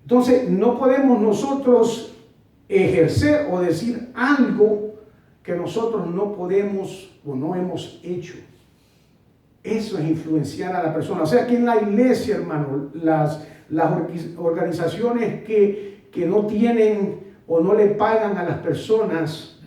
Entonces, no podemos nosotros ejercer o decir algo que nosotros no podemos o no hemos hecho. Eso es influenciar a la persona. O sea que en la iglesia, hermano, las organizaciones que no tienen o no le pagan a las personas,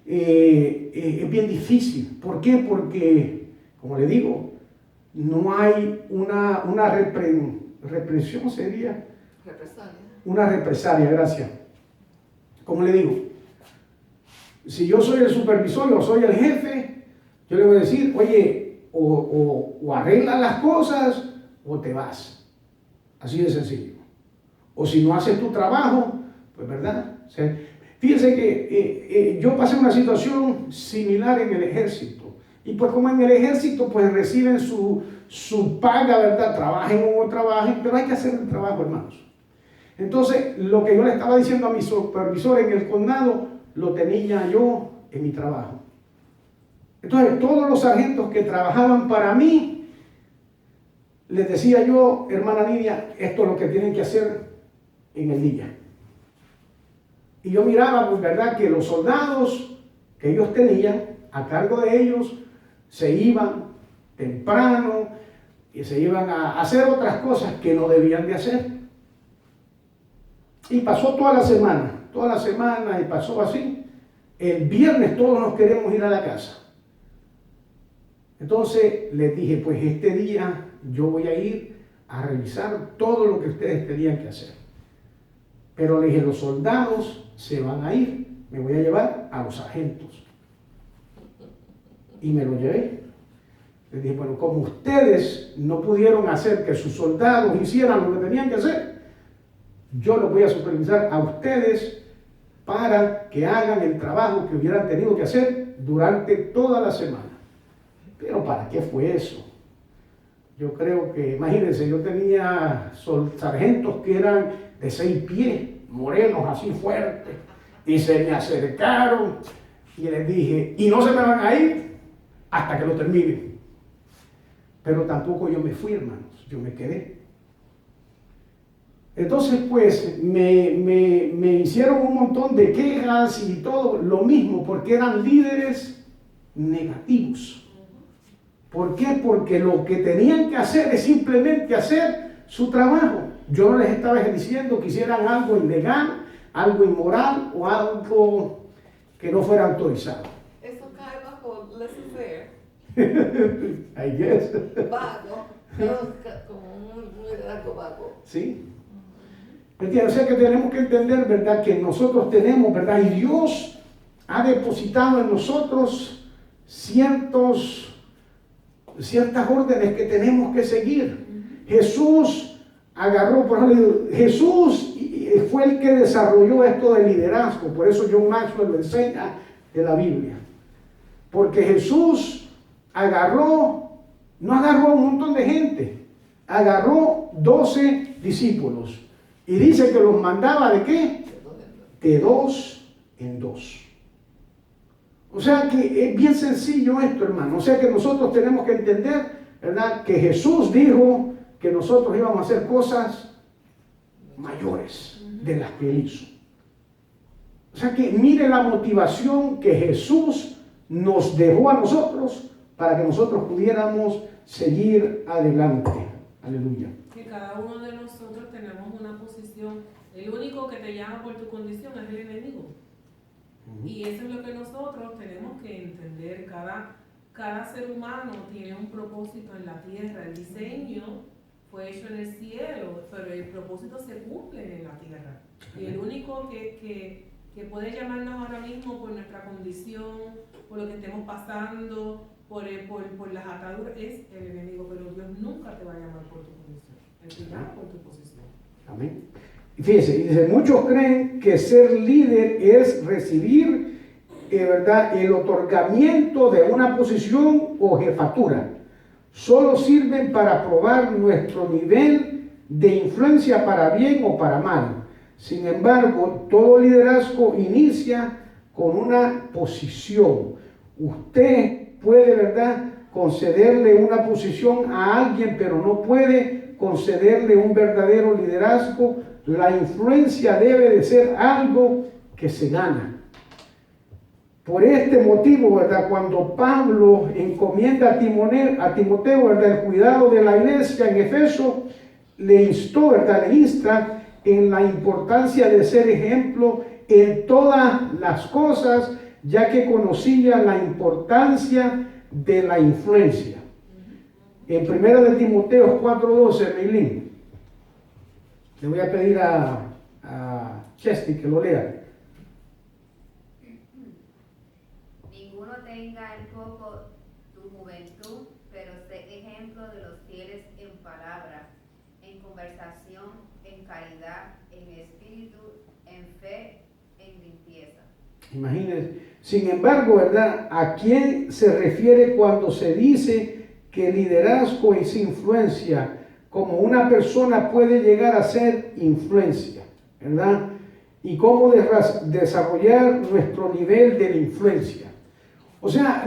es bien difícil. ¿Por qué? Porque, como le digo, no hay una represión, sería. Represalia. Una represalia, gracias. Como le digo, si yo soy el supervisor o soy el jefe, yo le voy a decir, oye, o arreglas las cosas o te vas. Así de sencillo. O si no haces tu trabajo, pues verdad. O sea, fíjense que yo pasé una situación similar en el ejército. Y pues como en el ejército pues reciben su paga, ¿verdad? Trabajen o no trabajen, pero hay que hacer el trabajo, hermanos. Entonces, lo que yo le estaba diciendo a mi supervisor en el condado, lo tenía yo en mi trabajo. Entonces, todos los sargentos que trabajaban para mí, les decía yo, hermana Lidia, esto es lo que tienen que hacer en el día. Y yo miraba, pues, verdad, que los soldados que ellos tenían, a cargo de ellos, se iban temprano y se iban a hacer otras cosas que no debían de hacer. Y pasó toda la semana y pasó así. El viernes todos nos queremos ir a la casa. Entonces les dije, pues este día yo voy a ir a revisar todo lo que ustedes tenían que hacer. Pero le dije, los soldados se van a ir, me voy a llevar a los sargentos. Y me lo llevé. Les dije, bueno, como ustedes no pudieron hacer que sus soldados hicieran lo que tenían que hacer, yo los voy a supervisar a ustedes para que hagan el trabajo que hubieran tenido que hacer durante toda la semana. Pero ¿para qué fue eso? Yo creo que, imagínense, yo tenía sargentos que eran de 6 pies, morenos así fuertes, y se me acercaron y les dije, y no se me van a ir hasta que lo terminen. Pero tampoco yo me fui, hermanos, yo me quedé. Entonces, pues, me hicieron un montón de quejas y todo, lo mismo, porque eran líderes negativos. ¿Por qué? Porque lo que tenían que hacer es simplemente hacer su trabajo. Yo no les estaba diciendo que hicieran algo ilegal, algo inmoral o algo que no fuera autorizado. Eso cae bajo laissez-faire. I guess. Vago, pero como un liderazgo vago. Sí. O sea que tenemos que entender, ¿verdad? Que nosotros tenemos, ¿verdad? Y Dios ha depositado en nosotros ciertas órdenes que tenemos que seguir. Jesús agarró, por ejemplo, Jesús fue el que desarrolló esto de liderazgo. Por eso John Maxwell lo enseña de la Biblia. Porque Jesús no agarró a un montón de gente, agarró 12 discípulos. Y dice que los mandaba ¿de qué? De 2 en 2. O sea que es bien sencillo esto, hermano. O sea que nosotros tenemos que entender, ¿verdad? Que Jesús dijo que nosotros íbamos a hacer cosas mayores de las que Él hizo. O sea que mire la motivación que Jesús nos dejó a nosotros para que nosotros pudiéramos seguir adelante. Aleluya. Que cada uno de nosotros tenemos una posición. El único que te llama por tu condición es el enemigo. Y eso es lo que nosotros tenemos que entender. Cada ser humano tiene un propósito en la tierra. El diseño fue hecho en el cielo, pero el propósito se cumple en la tierra. Y el único que puede llamarnos ahora mismo por nuestra condición, por lo que estemos pasando, por las ataduras, es el enemigo. Pero Dios nunca te va a llamar por tu condición. Él te llama por tu posición. Amén. Y fíjense, dice, muchos creen que ser líder es recibir, ¿verdad?, el otorgamiento de una posición o jefatura. Solo sirven para probar nuestro nivel de influencia para bien o para mal. Sin embargo, todo liderazgo inicia con una posición. Usted puede, ¿verdad?, concederle una posición a alguien, pero no puede concederle un verdadero liderazgo, la influencia debe de ser algo que se gana. Por este motivo, ¿verdad? Cuando Pablo encomienda a Timoteo, ¿verdad?, el cuidado de la iglesia en Efeso, le instó, ¿verdad?, le insta en la importancia de ser ejemplo en todas las cosas, ya que conocía la importancia de la influencia. En 1 de Timoteo 4:12, Meilín, le voy a pedir a Chesty que lo lea. Ninguno tenga en poco tu juventud, pero sé ejemplo de los fieles en palabra, en conversación, en caridad, en espíritu, en fe, en limpieza. Imagínense. Sin embargo, ¿verdad?, ¿a quién se refiere cuando se dice que liderazgo es influencia? Como una persona puede llegar a ser influencia, ¿verdad? Y cómo desarrollar nuestro nivel de la influencia. O sea,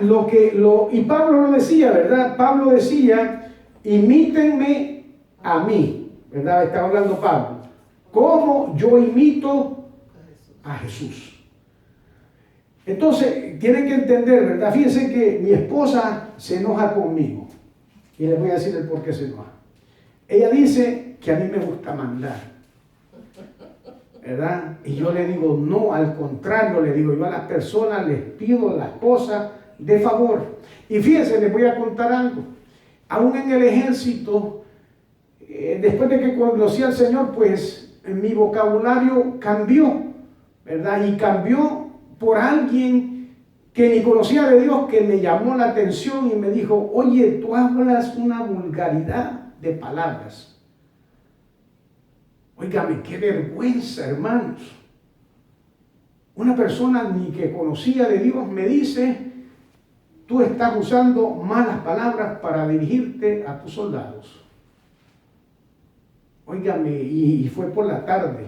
y Pablo lo decía, ¿verdad? Pablo decía, imítenme a mí, ¿verdad? Está hablando Pablo. ¿Cómo yo imito a Jesús? Entonces, tienen que entender, ¿verdad? Fíjense que mi esposa se enoja conmigo. Y les voy a decir el por qué se enoja. Ella dice que a mí me gusta mandar, ¿verdad? Y yo le digo, no, al contrario, le digo, yo a las personas les pido las cosas de favor. Y fíjense, les voy a contar algo. Aún en el ejército, después de que conocí al Señor, pues mi vocabulario cambió, ¿verdad? Y cambió por alguien que ni conocía de Dios, que me llamó la atención y me dijo, oye, tú hablas una vulgaridad de palabras. Óigame, qué vergüenza, hermanos. Una persona ni que conocía de Dios me dice, tú estás usando malas palabras para dirigirte a tus soldados. Óigame, y fue por la tarde.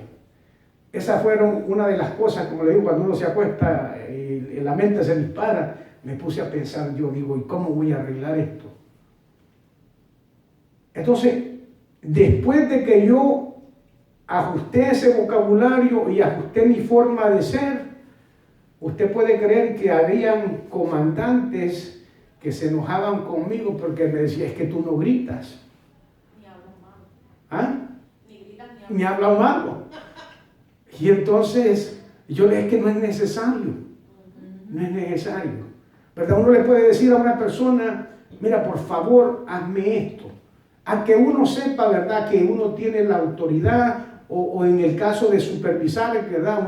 Esas fueron una de las cosas, como le digo, cuando uno se acuesta y la mente se dispara, me puse a pensar, yo digo, ¿y cómo voy a arreglar esto? Entonces, después de que yo ajusté ese vocabulario y ajusté mi forma de ser, usted puede creer que habían comandantes que se enojaban conmigo porque me decían, es que tú no gritas. Ni hablan malo. ¿Ah? Ni gritan Ni hablan malo. Y entonces, yo le dije que no es necesario. No es necesario. ¿Verdad? Uno le puede decir a una persona, mira, por favor, hazme esto. A que uno sepa, ¿verdad?, que uno tiene la autoridad o en el caso de supervisar, ¿verdad?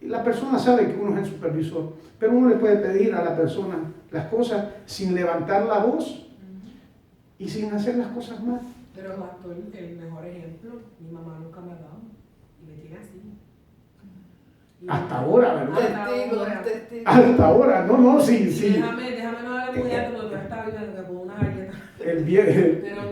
La persona sabe que uno es el supervisor, pero uno le puede pedir a la persona las cosas sin levantar la voz y sin hacer las cosas mal. Pero pastor, el mejor ejemplo, mi mamá nunca me ha dado y me tiene así. Hasta ahora, ¿verdad? Testigo. Hasta ahora, no, sí. Déjame no hablar muy alto porque yo estaba viendo con una galleta. El viejo. Pero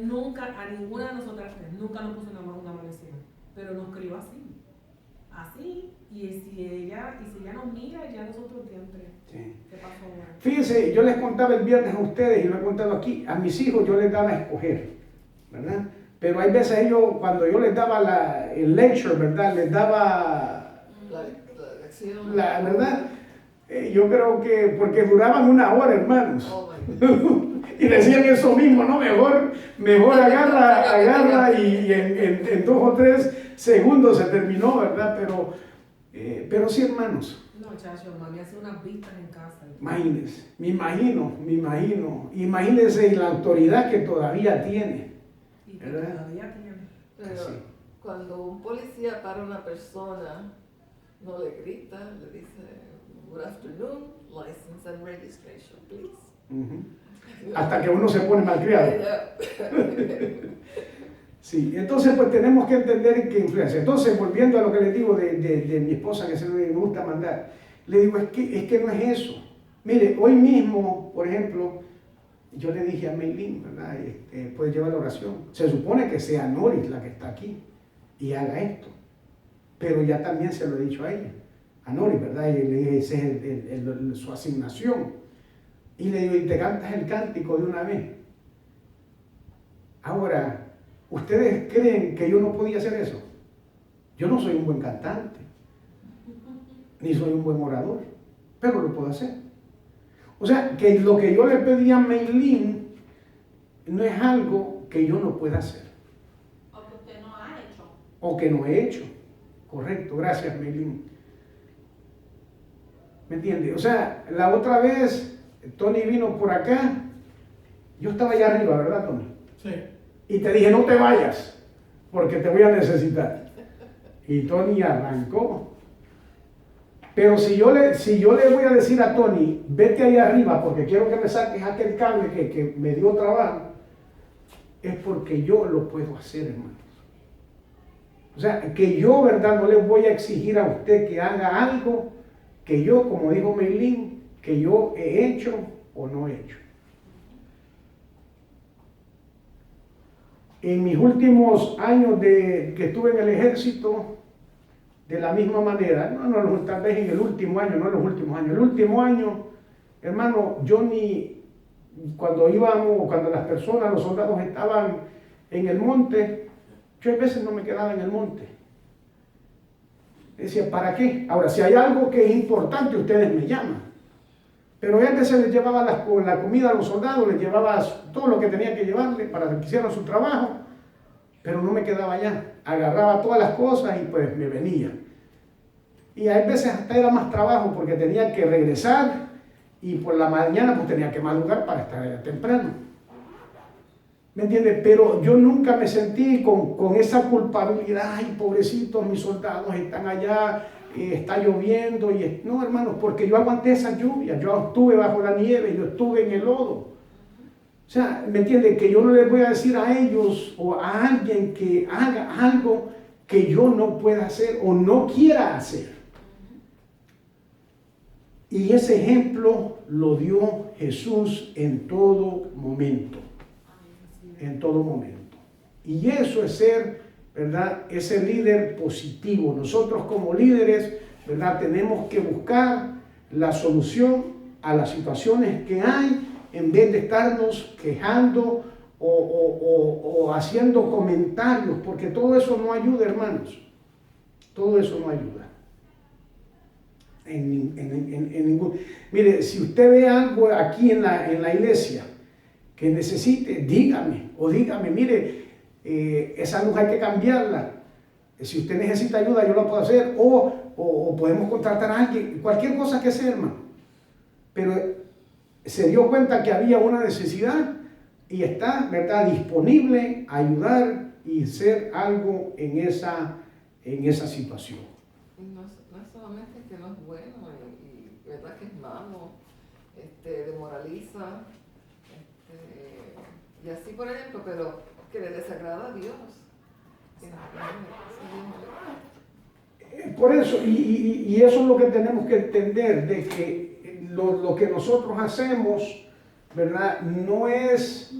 nunca, a ninguna de nosotras tres, nunca nos puso una mano encima. Pero nos crió así. Y si ella nos mira, ya nosotros siempre. Sí. ¿Qué pasó ahora? Fíjense, yo les contaba el viernes a ustedes y lo he contado aquí, a mis hijos yo les daba a escoger, ¿verdad? Pero hay veces ellos, cuando yo les daba el lecture, ¿verdad? Les daba La lección. la verdad, yo creo que, porque duraban 1 hora, hermanos. Oh my God. Y decían eso mismo, ¿no? Mejor agarra y en 2 o 3 segundos se terminó, ¿verdad? Pero sí, hermanos. No, chacho, mami hace unas vistas en casa. Imagínense, me imagino. Imagínense la autoridad que todavía tiene. Y que ¿verdad? todavía tiene. Pero Sí. cuando un policía para a una persona, no le grita, le dice, good afternoon, license and registration, please. Ujú. Hasta que uno se pone malcriado. Yeah. Sí, entonces pues tenemos que entender qué influencia. Entonces, volviendo a lo que les digo de mi esposa, que se me gusta mandar, le digo, es que no es eso. Mire, hoy mismo, por ejemplo, yo le dije a Meilín, ¿verdad? Puede llevar la oración. Se supone que sea Noris la que está aquí y haga esto. Pero ya también se lo he dicho a ella, a Noris, ¿verdad? Y le dije, esa es su asignación. Y le digo, y te cantas el cántico de una vez. Ahora, ¿Ustedes creen que yo no podía hacer eso? Yo no soy un buen cantante, ni soy un buen orador, pero lo puedo hacer. O sea, que lo que yo le pedí a Meilín no es algo que yo no pueda hacer. O que usted no ha hecho. O que no he hecho. Correcto, gracias Meilín. ¿Me entiende? O sea, la otra vez Tony vino por acá, yo estaba allá arriba, ¿verdad, Tony? Sí. Y te dije, no te vayas, porque te voy a necesitar. Y Tony arrancó. Pero si yo le voy a decir a Tony, vete ahí arriba porque quiero que me saques aquel cable que me dio trabajo, es porque yo lo puedo hacer, hermanos. O sea, que yo, ¿verdad? No le voy a exigir a usted que haga algo que yo, como dijo Meilín, que yo he hecho o no he hecho. En mis últimos años que estuve en el ejército, de la misma manera, tal vez en el último año, no en los últimos años, el último año, hermano, yo ni, cuando las personas, los soldados estaban en el monte, yo a veces no me quedaba en el monte. Decía, ¿para qué? Ahora, si hay algo que es importante, ustedes me llaman. Pero a veces les llevaba la comida a los soldados, les llevaba todo lo que tenía que llevarle para que hicieran su trabajo, pero no me quedaba allá. Agarraba todas las cosas y pues me venía. Y a veces hasta era más trabajo porque tenía que regresar y por la mañana pues tenía que madrugar para estar allá temprano. ¿Me entiendes? Pero yo nunca me sentí con esa culpabilidad. Ay, pobrecitos, mis soldados están allá, está lloviendo. No, hermanos, porque yo aguanté esa lluvia. Yo estuve bajo la nieve, yo estuve en el lodo. O sea, ¿me entienden? Que yo no les voy a decir a ellos o a alguien que haga algo que yo no pueda hacer o no quiera hacer. Y ese ejemplo lo dio Jesús en todo momento. En todo momento. Y eso es ser, ¿verdad? Ese líder positivo. Nosotros como líderes, ¿verdad? Tenemos que buscar la solución a las situaciones que hay en vez de estarnos quejando o haciendo comentarios, porque todo eso no ayuda, hermanos. Todo eso no ayuda. En ningún. Mire, si usted ve algo aquí en la iglesia que necesite, dígame, mire, esa luz hay que cambiarla. Si usted necesita ayuda, yo la puedo hacer, o podemos contratar a alguien, cualquier cosa que sea, hermano. Pero se dio cuenta que había una necesidad y está, ¿verdad?, disponible a ayudar y hacer algo en esa situación. Y no es solamente que no es bueno y verdad que es malo, demoraliza, y así por ejemplo, pero que le desagrada a Dios. Por eso, y eso es lo que tenemos que entender, de que lo que nosotros hacemos, ¿verdad?, no es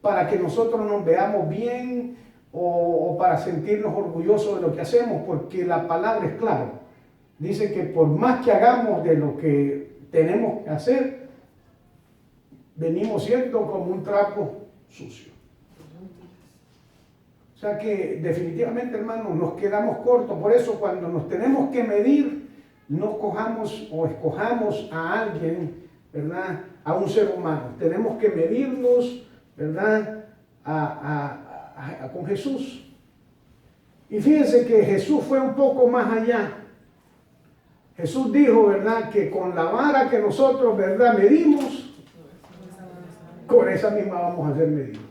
para que nosotros nos veamos bien o para sentirnos orgullosos de lo que hacemos, porque la palabra es clara. Dice que por más que hagamos de lo que tenemos que hacer, venimos siendo como un trapo sucio. O sea que definitivamente, hermanos, nos quedamos cortos. Por eso cuando nos tenemos que medir, no cojamos o escojamos a alguien, ¿verdad?, a un ser humano. Tenemos que medirnos, ¿verdad?, con Jesús. Y fíjense que Jesús fue un poco más allá. Jesús dijo, ¿verdad?, que con la vara que nosotros, ¿verdad?, medimos, con esa misma vamos a ser medidos.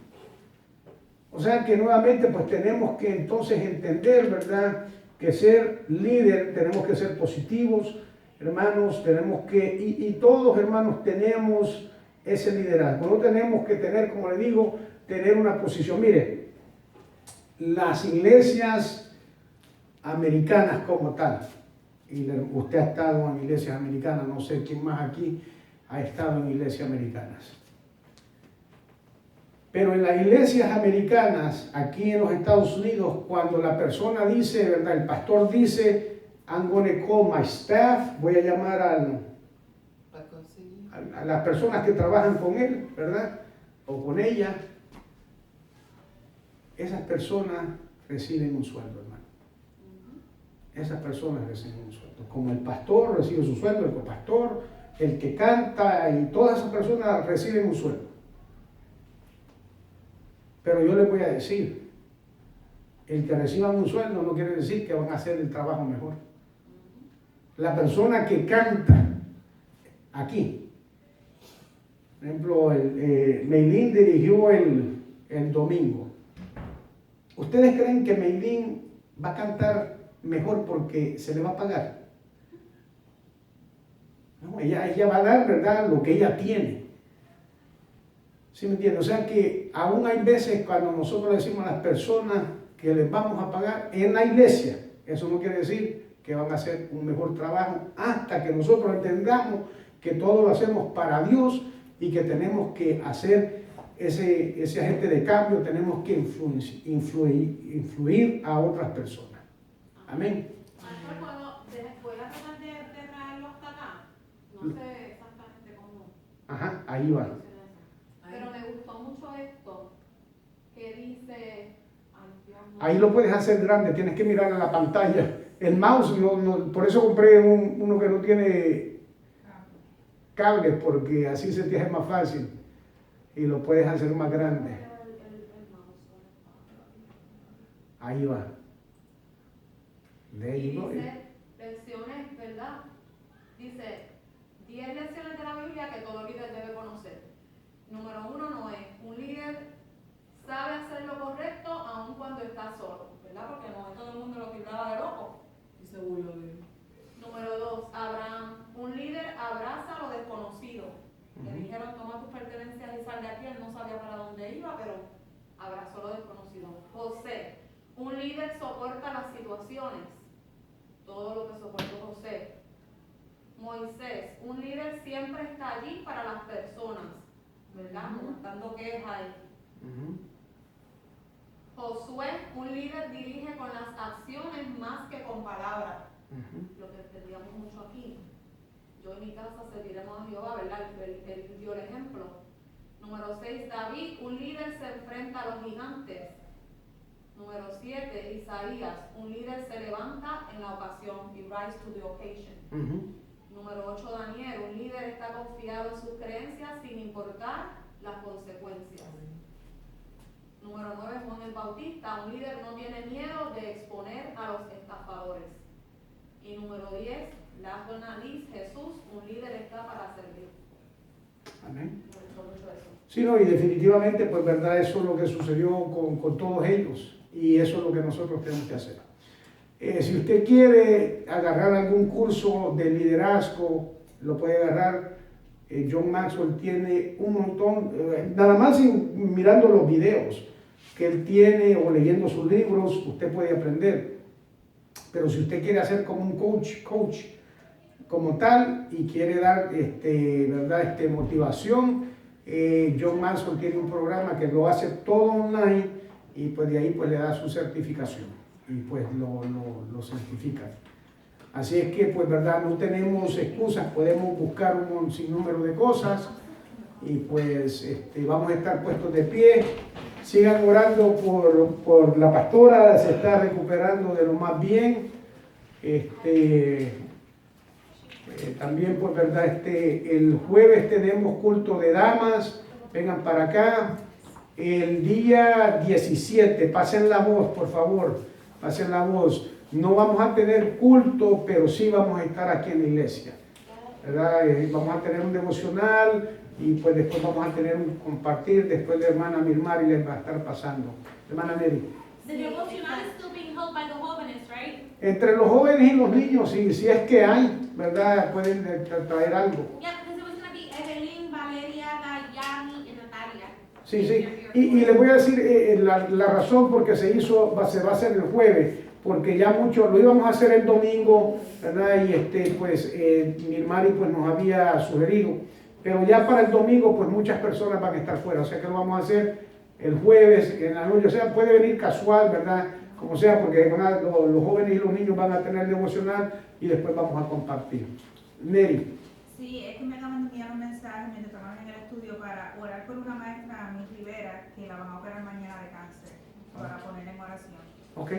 O sea que nuevamente pues tenemos que entonces entender, ¿verdad?, que ser líder, tenemos que ser positivos, hermanos, tenemos que, y todos, hermanos, tenemos ese liderazgo. No tenemos que tener, como le digo, tener una posición. Mire, las iglesias americanas como tal, y usted ha estado en iglesias americanas, no sé quién más aquí ha estado en iglesias americanas. Pero en las iglesias americanas, aquí en los Estados Unidos, cuando la persona dice, ¿verdad?, el pastor dice, I'm going to call my staff, voy a llamar a las personas que trabajan con él, ¿verdad?, o con ella. esas personas reciben un sueldo, hermano. Esas personas reciben un sueldo. Como el pastor recibe su sueldo, el copastor, el que canta y todas esas personas reciben un sueldo. Pero yo les voy a decir, el que reciban un sueldo no quiere decir que van a hacer el trabajo mejor. La persona que canta aquí, por ejemplo, Meilín dirigió el domingo. ¿Ustedes creen que Meilín va a cantar mejor porque se le va a pagar? No, ella va a dar, ¿verdad?, lo que ella tiene. ¿Sí me entienden? O sea que aún hay veces cuando nosotros le decimos a las personas que les vamos a pagar en la iglesia, eso no quiere decir que van a hacer un mejor trabajo hasta que nosotros entendamos que todo lo hacemos para Dios y que tenemos que hacer ese agente de cambio, tenemos que influir a otras personas. Amén. ¿Voy a tratar de traerlo hasta acá? No sé exactamente cómo. Ajá, ahí va. Pero me gustó mucho esto que dice. Ay, Dios mío. Ahí lo puedes hacer grande, tienes que mirar a la pantalla. El mouse, por eso compré uno que no tiene cables, porque así se te hace más fácil y lo puedes hacer más grande. Ahí va. There Y you go. dice lecciones, ¿verdad? Dice 10 lecciones de la Biblia que todo líder debe conocer. Número 1, Noé. Un líder sabe hacer lo correcto aun cuando está solo, ¿verdad? Porque Noé todo el mundo lo tildaba de loco. Y se burló de él. Número 2, Abraham. Un líder abraza lo desconocido. Le dijeron, toma tus pertenencias y sal de aquí. Él no sabía para dónde iba, pero abrazó lo desconocido. José. Un líder soporta las situaciones. Todo lo que soportó José. Moisés. Un líder siempre está allí para las personas, ¿verdad? Dando quejas. Josué. Un líder dirige con las acciones más que con palabras. Lo que entendíamos mucho aquí. Yo en mi casa serviremos a Jehová, ¿verdad? Él dio el ejemplo. Número 6, David, un líder se enfrenta a los gigantes. Número 7, Isaías, un líder se levanta en la ocasión, he rise to the occasion. Número 8, Daniel, un líder está confiado en sus creencias sin importar las consecuencias. Número 9, Juan el Bautista, un líder no tiene miedo de exponer a los estafadores. Y número 10, la Liz, Jesús, un líder está para servir. Amén. Me gustó mucho eso. Sí, no, y definitivamente, pues verdad, eso es lo que sucedió con todos ellos y eso es lo que nosotros tenemos que hacer. Si usted quiere agarrar algún curso de liderazgo, lo puede agarrar. John Maxwell tiene un montón, nada más mirando los videos que él tiene o leyendo sus libros, usted puede aprender. Pero si usted quiere hacer como un coach como tal y quiere dar ¿verdad? Motivación, John Maxwell tiene un programa que lo hace todo online y pues de ahí pues le da su certificación y pues lo certifica. Así es que pues verdad no tenemos excusas, podemos buscar un sinnúmero de cosas y pues vamos a estar puestos de pie. Sigan orando por la pastora, se está recuperando de lo más bien. También pues verdad el jueves tenemos culto de damas, vengan para acá. El día 17, pasen la voz por favor, pasen la voz. No vamos a tener culto, pero sí vamos a estar aquí en la iglesia, ¿verdad? Vamos a tener un devocional y pues después vamos a tener un compartir, después la hermana Mirmari les va a estar pasando. Hermana Mary. The devotional is still being held by the jóvenes, right? Entre los jóvenes y los niños, si es que hay, ¿verdad? Pueden traer algo. Yeah, because it was going to be Evelyn, Valeria, Dayani, and Natalia. Sí. Y les voy a decir la razón por qué se va a hacer el jueves, porque ya mucho, lo íbamos a hacer el domingo, ¿verdad? Y pues Mirmari pues nos había sugerido, pero ya para el domingo pues muchas personas van a estar fuera, o sea que lo vamos a hacer el jueves en la noche, o sea, puede venir casual, ¿verdad? Como sea, porque los jóvenes y los niños van a tener devocional y después vamos a compartir. Neri. Sí, es que me acaban de enviar un mensaje mientras estaban en el estudio para orar por una maestra, Miss Rivera, que la van a operar mañana de cáncer. para poner en oración. Ok.